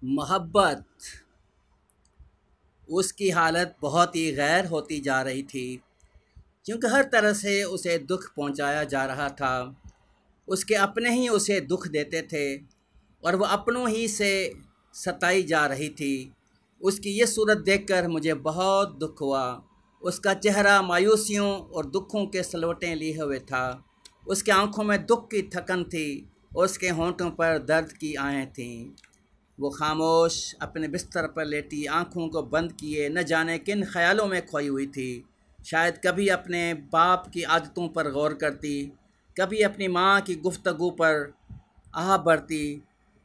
محبت اس کی حالت بہت ہی غیر ہوتی جا رہی تھی، کیونکہ ہر طرح سے اسے دکھ پہنچایا جا رہا تھا۔ اس کے اپنے ہی اسے دکھ دیتے تھے اور وہ اپنوں ہی سے ستائی جا رہی تھی۔ اس کی یہ صورت دیکھ کر مجھے بہت دکھ ہوا۔ اس کا چہرہ مایوسیوں اور دکھوں کے سلوٹیں لیے ہوئے تھا۔ اس کے آنکھوں میں دکھ کی تھکن تھی اور اس کے ہونٹوں پر درد کی آہیں تھیں۔ وہ خاموش اپنے بستر پر لیٹی آنکھوں کو بند کیے نہ جانے کن خیالوں میں کھوئی ہوئی تھی۔ شاید کبھی اپنے باپ کی عادتوں پر غور کرتی، کبھی اپنی ماں کی گفتگو پر آہ بھرتی،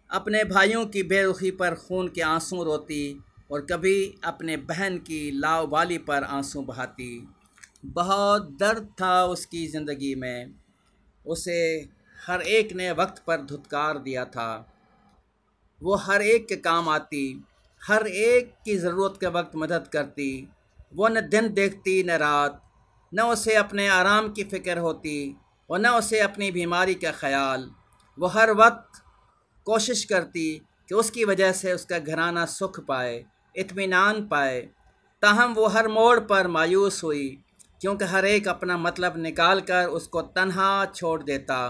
اپنے بھائیوں کی بے رخی پر خون کے آنسوں روتی اور کبھی اپنے بہن کی لاابالی پر آنسوں بہاتی۔ بہت درد تھا اس کی زندگی میں۔ اسے ہر ایک نے وقت پر دھتکار دیا تھا۔ وہ ہر ایک کے کام آتی، ہر ایک کی ضرورت کے وقت مدد کرتی۔ وہ نہ دن دیکھتی نہ رات، نہ اسے اپنے آرام کی فکر ہوتی اور نہ اسے اپنی بیماری کا خیال۔ وہ ہر وقت کوشش کرتی کہ اس کی وجہ سے اس کا گھرانہ سکھ پائے، اطمینان پائے۔ تاہم وہ ہر موڑ پر مایوس ہوئی، کیونکہ ہر ایک اپنا مطلب نکال کر اس کو تنہا چھوڑ دیتا۔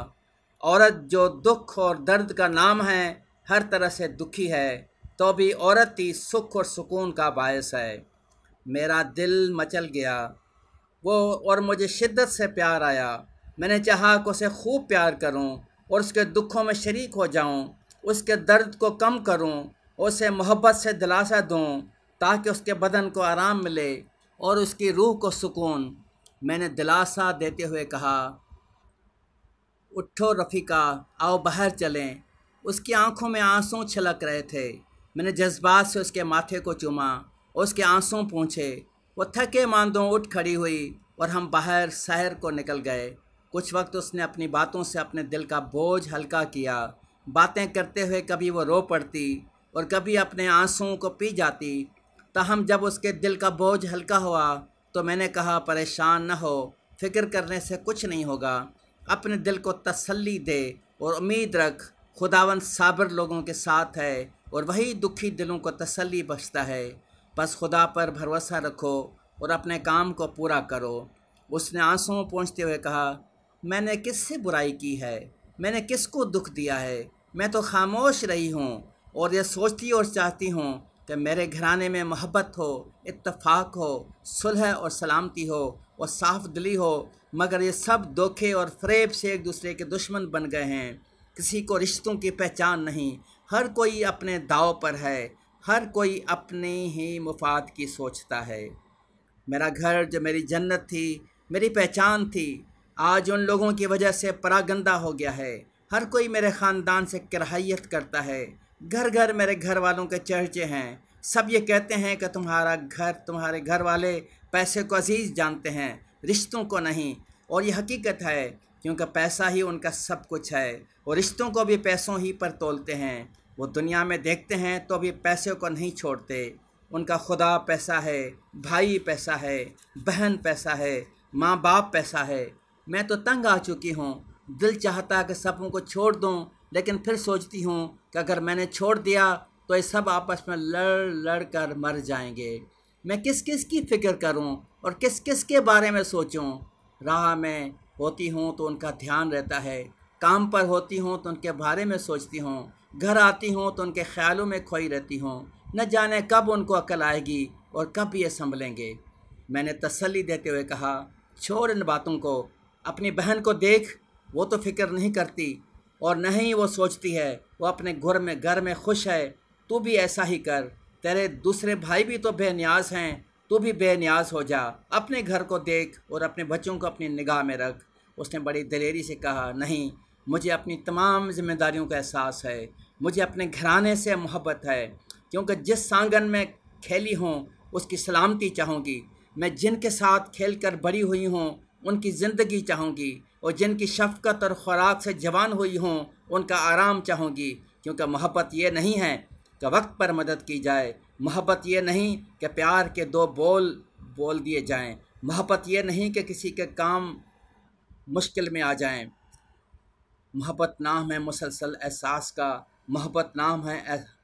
عورت جو دکھ اور درد کا نام ہے، ہر طرح سے دکھی ہے، تو بھی عورت ہی سکھ اور سکون کا باعث ہے۔ میرا دل مچل گیا وہ اور مجھے شدت سے پیار آیا۔ میں نے چاہا کہ اسے خوب پیار کروں اور اس کے دکھوں میں شریک ہو جاؤں، اس کے درد کو کم کروں اور اسے محبت سے دلاسا دوں تاکہ اس کے بدن کو آرام ملے اور اس کی روح کو سکون۔ میں نے دلاسا دیتے ہوئے کہا، اٹھو رفیقہ، آؤ باہر چلیں۔ اس کی آنکھوں میں آنسوں چھلک رہے تھے۔ میں نے جذبات سے اس کے ماتھے کو چوما اور اس کے آنسوں پونچھے۔ وہ تھکے ماندوں اٹھ کھڑی ہوئی اور ہم باہر سحر کو نکل گئے۔ کچھ وقت اس نے اپنی باتوں سے اپنے دل کا بوجھ ہلکا کیا۔ باتیں کرتے ہوئے کبھی وہ رو پڑتی اور کبھی اپنے آنسوؤں کو پی جاتی۔ تاہم جب اس کے دل کا بوجھ ہلکا ہوا تو میں نے کہا، پریشان نہ ہو، فکر کرنے سے کچھ نہیں ہوگا۔ اپنے دل کو تسلی دے اور امید رکھ، خداوند صابر لوگوں کے ساتھ ہے اور وہی دکھی دلوں کو تسلی بخشتا ہے۔ بس خدا پر بھروسہ رکھو اور اپنے کام کو پورا کرو۔ اس نے آنسوں پونچھتے ہوئے کہا، میں نے کس سے برائی کی ہے؟ میں نے کس کو دکھ دیا ہے؟ میں تو خاموش رہی ہوں اور یہ سوچتی اور چاہتی ہوں کہ میرے گھرانے میں محبت ہو، اتفاق ہو، صلح اور سلامتی ہو اور صاف دلی ہو، مگر یہ سب دھوکے اور فریب سے ایک دوسرے کے دشمن بن گئے ہیں۔ کسی کو رشتوں کی پہچان نہیں، ہر کوئی اپنے داؤ پر ہے، ہر کوئی اپنے ہی مفاد کی سوچتا ہے۔ میرا گھر جو میری جنت تھی، میری پہچان تھی، آج ان لوگوں کی وجہ سے پراگندہ ہو گیا ہے۔ ہر کوئی میرے خاندان سے کراہیت کرتا ہے۔ گھر گھر میرے گھر والوں کے چرچے ہیں۔ سب یہ کہتے ہیں کہ تمہارے گھر والے پیسے کو عزیز جانتے ہیں، رشتوں کو نہیں۔ اور یہ حقیقت ہے، کیونکہ پیسہ ہی ان کا سب کچھ ہے اور رشتوں کو بھی پیسوں ہی پر تولتے ہیں۔ وہ دنیا میں دیکھتے ہیں تو بھی پیسے کو نہیں چھوڑتے۔ ان کا خدا پیسہ ہے، بھائی پیسہ ہے، بہن پیسہ ہے، ماں باپ پیسہ ہے۔ میں تو تنگ آ چکی ہوں۔ دل چاہتا کہ سبوں کو چھوڑ دوں، لیکن پھر سوچتی ہوں کہ اگر میں نے چھوڑ دیا تو یہ سب آپس میں لڑ لڑ کر مر جائیں گے۔ میں کس کس کی فکر کروں اور کس کس کے بارے میں سوچوں؟ راہ میں ہوتی ہوں تو ان کا دھیان رہتا ہے، کام پر ہوتی ہوں تو ان کے بارے میں سوچتی ہوں، گھر آتی ہوں تو ان کے خیالوں میں کھوئی رہتی ہوں۔ نہ جانے کب ان کو عقل آئے گی اور کب یہ سنبھلیں گے۔ میں نے تسلی دیتے ہوئے کہا، چھوڑ ان باتوں کو، اپنی بہن کو دیکھ، وہ تو فکر نہیں کرتی اور نہ ہی وہ سوچتی ہے، وہ اپنے گھر میں خوش ہے۔ تو بھی ایسا ہی کر، تیرے دوسرے بھائی بھی تو بے نیاز ہیں، تو بھی بے نیاز ہو جا، اپنے گھر کو دیکھ اور اپنے بچوں کو اپنی نگاہ میں رکھ۔ اس نے بڑی دلیری سے کہا، نہیں، مجھے اپنی تمام ذمہ داریوں کا احساس ہے، مجھے اپنے گھرانے سے محبت ہے، کیونکہ جس سانگن میں کھیلی ہوں اس کی سلامتی چاہوں گی۔ میں جن کے ساتھ کھیل کر بڑی ہوئی ہوں ان کی زندگی چاہوں گی، اور جن کی شفقت اور خوراک سے جوان ہوئی ہوں ان کا آرام چاہوں گی، کیونکہ محبت یہ نہیں ہے کہ وقت پر مدد کی جائے، محبت یہ نہیں کہ پیار کے دو بول دیے جائیں، محبت یہ نہیں کہ کسی کے کام مشکل میں آ جائیں۔ محبت نام ہے مسلسل احساس کا، محبت نام ہے